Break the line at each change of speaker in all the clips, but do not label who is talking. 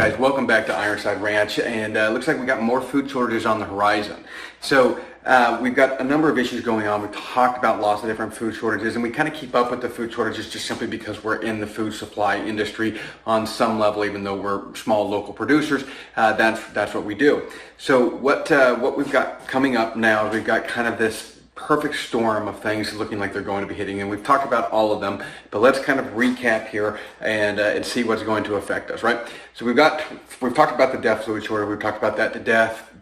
guys, welcome back to Ironside Ranch, and looks like we got more food shortages on the horizon. So we've got a number of issues going on. We've talked about lots of different food shortages, and we kind of keep up with the food shortages just simply because we're in the food supply industry on some level, even though we're small local producers. That's what we do. So what we've got coming up now is we've got kind of this perfect storm of things looking like they're going to be hitting, and we've talked about all of them, but let's kind of recap here and see what's going to affect us, right? So we've talked about the death fluid shortage. We've talked about that to death.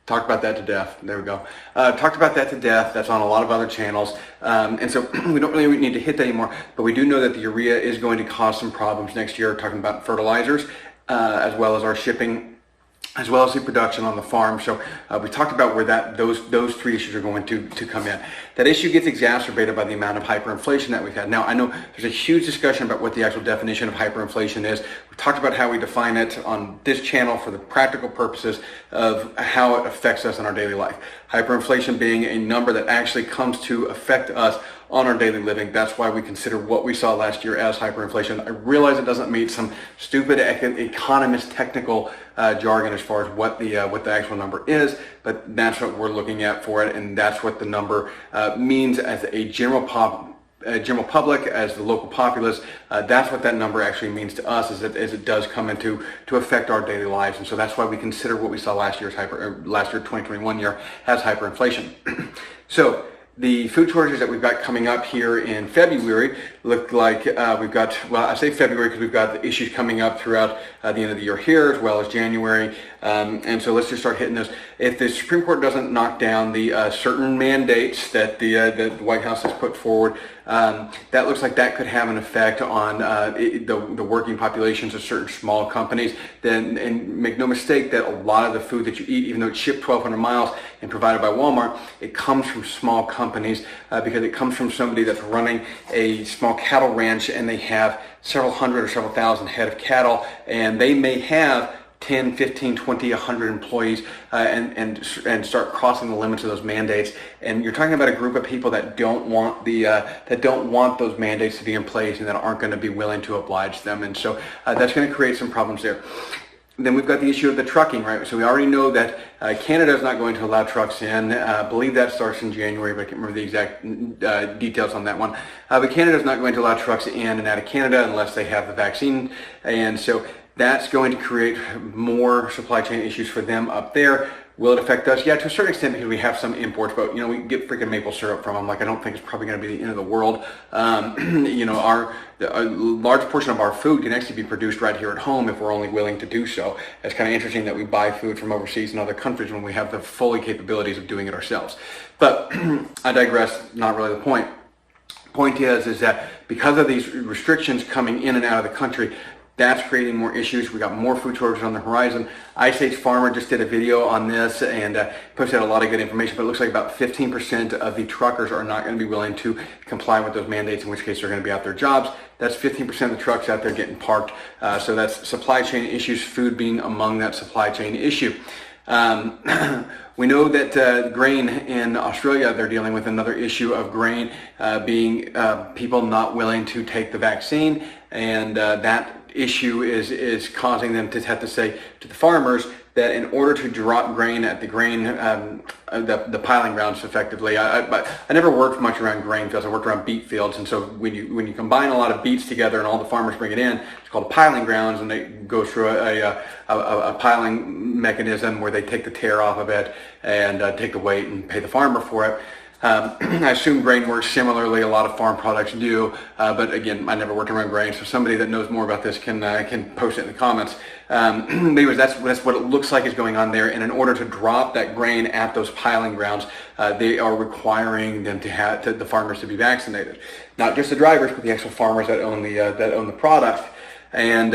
Talked about that to death. There we go. Talked about that to death. That's on a lot of other channels. And so we don't really need to hit that anymore, but we do know that the urea is going to cause some problems next year, talking about fertilizers, as well as our shipping, as well as the production on the farm. So we talked about where those three issues are going to come in. That issue gets exacerbated by the amount of hyperinflation that we've had. Now, I know there's a huge discussion about what the actual definition of hyperinflation is. We talked about how we define it on this channel for the practical purposes of how it affects us in our daily life. Hyperinflation being a number that actually comes to affect us on our daily living. That's why we consider what we saw last year as hyperinflation. I realize it doesn't meet some stupid economist technical jargon as far as what the actual number is, but that's what we're looking at for it, and that's what the number means as a general public, as the local populace. That's what that number actually means to us, as it does come into affect our daily lives, and so that's why we consider what we saw last year 2021 year as hyperinflation. So the food shortages that we've got coming up here in February look like we've got, well, I say February because we've got the issues coming up throughout the end of the year here, as well as January. And so let's just start hitting those. If the Supreme Court doesn't knock down the certain mandates that the White House has put forward, that looks like that could have an effect on the working populations of certain small companies. And make no mistake that a lot of the food that you eat, even though it's shipped 1,200 miles and provided by Walmart, it comes from small companies because it comes from somebody that's running a small cattle ranch, and they have several hundred or several thousand head of cattle, and they may have 10, 15, 20, 100 employees and start crossing the limits of those mandates. And you're talking about a group of people that don't want those mandates to be in place and that aren't going to be willing to oblige them. And so that's going to create some problems there. Then we've got the issue of the trucking, right? So we already know that Canada is not going to allow trucks in. I believe that starts in January, but I can't remember the exact details on that one. But Canada is not going to allow trucks in and out of Canada unless they have the vaccine. And so that's going to create more supply chain issues for them up there. Will it affect us? Yeah, to a certain extent, because we have some imports, but we can get freaking maple syrup from them. Like, I don't think it's probably going to be the end of the world. A large portion of our food can actually be produced right here at home if we're only willing to do so. It's kind of interesting that we buy food from overseas and other countries when we have the fully capabilities of doing it ourselves. But I digress. Not really the point. Point is that because of these restrictions coming in and out of the country, that's creating more issues. We got more food shortages on the horizon. Ice Age Farmer just did a video on this and posted a lot of good information, but it looks like about 15% of the truckers are not going to be willing to comply with those mandates, in which case they're going to be out their jobs. That's 15% of the trucks out there getting parked. So that's supply chain issues, food being among that supply chain issue. We know that grain in Australia, they're dealing with another issue of grain being people not willing to take the vaccine, and that issue is causing them to have to say to the farmers that in order to drop grain at the the piling grounds effectively. I never worked much around grain fields. I worked around beet fields, and so when you combine a lot of beets together and all the farmers bring it in, it's called piling grounds, and they go through a piling mechanism where they take the tear off of it and take the weight and pay the farmer for it. I assume grain works similarly. A lot of farm products do, but again, I never worked around grain, so somebody that knows more about this can post it in the comments. Anyways, that's what it looks like is going on there. And in order to drop that grain at those piling grounds, they are requiring them the farmers to be vaccinated, not just the drivers, but the actual farmers that own the product. And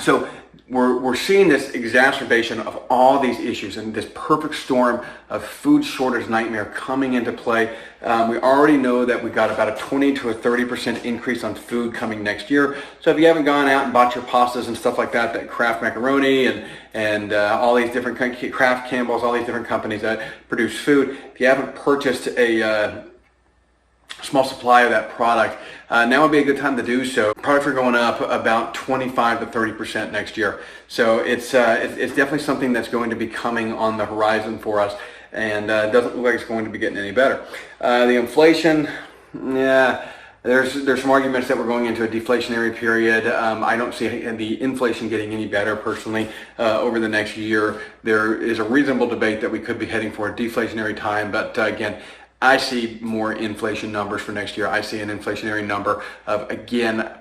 so we're seeing this exacerbation of all these issues and this perfect storm of food shortage nightmare coming into play. We already know that we got about a 20 to a 30% increase on food coming next year. So if you haven't gone out and bought your pastas and stuff like that Kraft macaroni and all these different Kraft Campbell's, all these different companies that produce food, if you haven't purchased small supply of that product, now would be a good time to do so. Products are going up about 25 to 30% next year. So it's definitely something that's going to be coming on the horizon for us, and doesn't look like it's going to be getting any better. The inflation, yeah, there's some arguments that we're going into a deflationary period. I don't see the inflation getting any better personally over the next year. There is a reasonable debate that we could be heading for a deflationary time, but again, I see more inflation numbers for next year. I see an inflationary number of, again,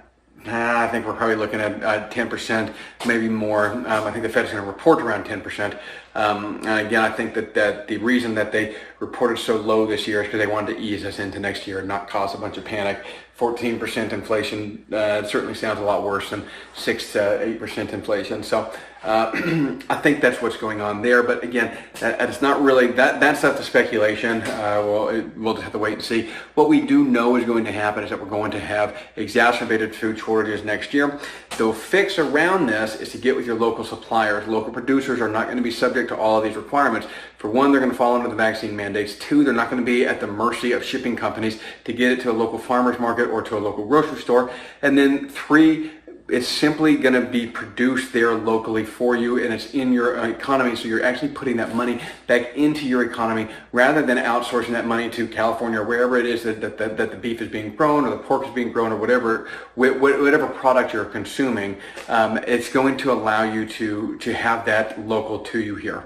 I think we're probably looking at 10%, maybe more. I think the Fed's going to report around 10%. And again, I think that the reason that they reported so low this year is because they wanted to ease us into next year and not cause a bunch of panic. 14% inflation certainly sounds a lot worse than 6 to 8% inflation. So I think that's what's going on there. But again, it's not really, that's up to speculation. We'll just have to wait and see. What we do know is going to happen is that we're going to have exacerbated food shortages next year. The fix around this is to get with your local suppliers. Local producers are not going to be subject to all of these requirements. For one, they're going to fall under the vaccine mandates. Two, they're not going to be at the mercy of shipping companies to get it to a local farmer's market or to a local grocery store. And then three, it's simply going to be produced there locally for you, and it's in your economy, so you're actually putting that money back into your economy rather than outsourcing that money to California or wherever it is that the beef is being grown or the pork is being grown or whatever product you're consuming. It's going to allow you to have that local to you here.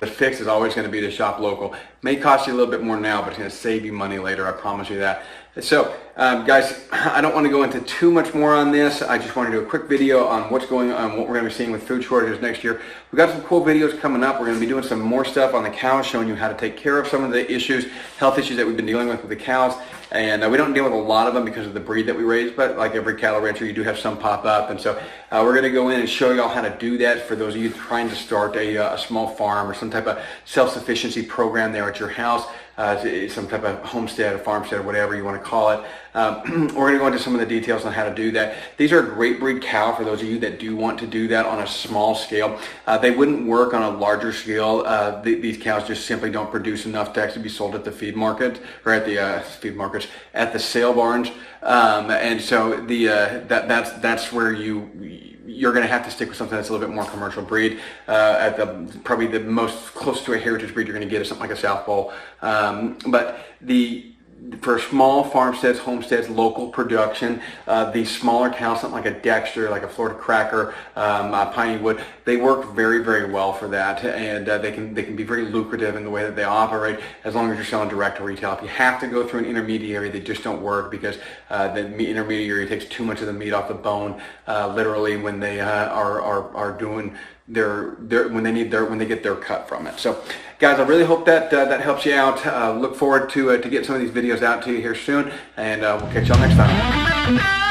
The fix is always going to be to shop local. It may cost you a little bit more now, but it's going to save you money later, I promise you that. So, guys, I don't want to go into too much more on this. I just want to do a quick video on what's going on, what we're going to be seeing with food shortages next year. We've got some cool videos coming up. We're going to be doing some more stuff on the cows, showing you how to take care of some of the issues, health issues that we've been dealing with the cows. And we don't deal with a lot of them because of the breed that we raise, but like every cattle rancher, you do have some pop up. And so we're going to go in and show you all how to do that for those of you trying to start a small farm or some type of self-sufficiency program there at your house. Some type of homestead or farmstead or whatever you want to call it. We're going to go into some of the details on how to do that. These are a great breed cow for those of you that do want to do that on a small scale. They wouldn't work on a larger scale. These cows just simply don't produce enough to actually be sold at the feed market or at the feed markets, at the sale barns. And so that's where you're going to have to stick with something that's a little bit more commercial breed. Probably the most close to a heritage breed you're going to get is something like a South Bowl. But for small farmsteads, homesteads, local production, these smaller cows, something like a Dexter, like a Florida Cracker, Piney Wood, they work very, very well for that, and they can be very lucrative in the way that they operate as long as you're selling direct to retail. If you have to go through an intermediary, they just don't work because the intermediary takes too much of the meat off the bone, literally when they are doing when they get their cut from it. So guys, I really hope that that helps you out. Look forward to get some of these videos out to you here soon, and we'll catch y'all next time.